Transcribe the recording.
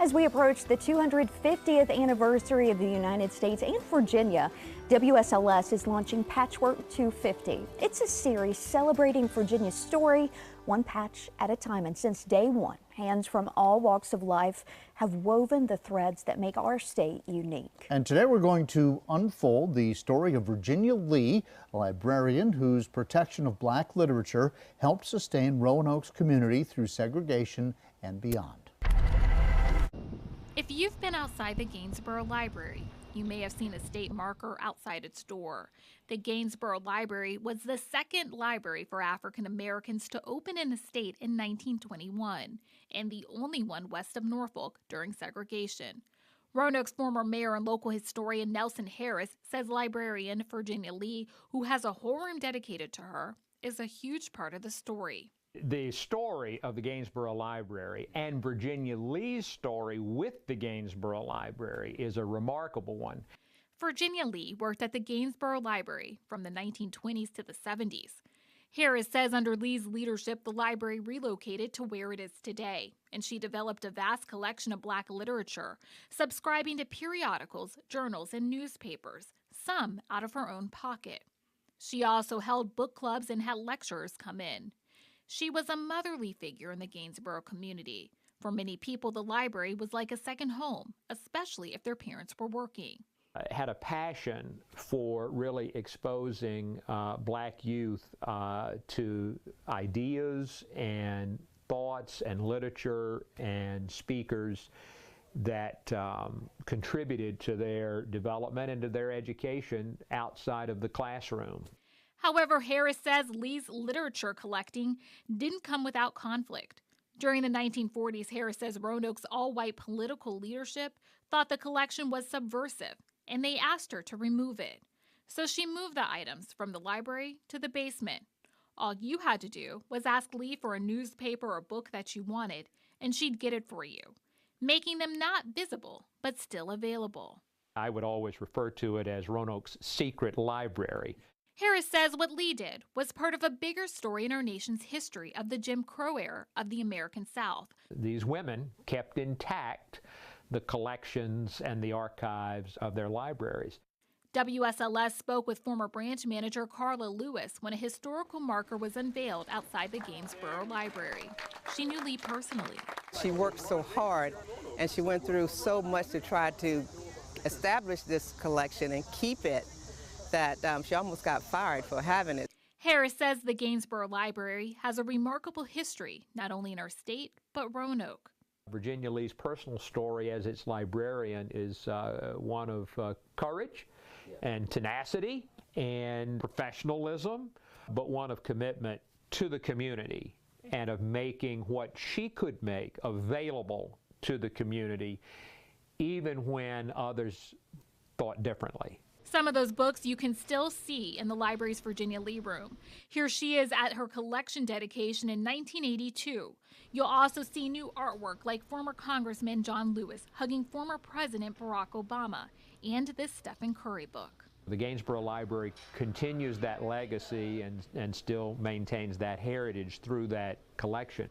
As we approach the 250th anniversary of the United States and Virginia, WSLS is launching Patchwork 250. It's a series celebrating Virginia's story, one patch at a time. And since day one, hands from all walks of life have woven the threads that make our state unique. And today we're going to unfold the story of Virginia Lee, a librarian whose protection of black literature helped sustain Roanoke's community through segregation and beyond. If you've been outside the Gainsboro Library, you may have seen a state marker outside its door. The Gainsboro Library was the second library for African Americans to open in the state in 1921, and the only one west of Norfolk during segregation. Roanoke's former mayor and local historian Nelson Harris says librarian Virginia Lee, who has a whole room dedicated to her, is a huge part of the story. The story of the Gainsboro Library and Virginia Lee's story with the Gainsboro Library is a remarkable one. Virginia Lee worked at the Gainsboro Library from the 1920s to the 70s. Harris says under Lee's leadership, the library relocated to where it is today, and she developed a vast collection of black literature, subscribing to periodicals, journals, and newspapers, some out of her own pocket. She also held book clubs and had lecturers come in. She was a motherly figure in the Gainsboro community. For many people, the library was like a second home, especially if their parents were working. I had a passion for really exposing black youth to ideas and thoughts and literature and speakers that contributed to their development and to their education outside of the classroom. However, Harris says Lee's literature collecting didn't come without conflict. During the 1940s, Harris says Roanoke's all-white political leadership thought the collection was subversive, and they asked her to remove it. So she moved the items from the library to the basement. All you had to do was ask Lee for a newspaper or book that you wanted, and she'd get it for you, making them not visible, but still available. I would always refer to it as Roanoke's secret library. Harris says what Lee did was part of a bigger story in our nation's history of the Jim Crow era of the American South. These women kept intact the collections and the archives of their libraries. WSLS spoke with former branch manager Carla Lewis when a historical marker was unveiled outside the Gainsboro Library. She knew Lee personally. She worked so hard, and she went through so much to try to establish this collection and keep it, that she almost got fired for having it. Harris says the Gainsboro Library has a remarkable history, not only in our state, but Roanoke. Virginia Lee's personal story as its librarian is one of courage and tenacity and professionalism, but one of commitment to the community and of making what she could make available to the community, even when others thought differently. Some of those books you can still see in the library's Virginia Lee room. Here she is at her collection dedication in 1982. You'll also see new artwork like former Congressman John Lewis hugging former President Barack Obama, and this Stephen Curry book. The Gainsboro Library continues that legacy and still maintains that heritage through that collection.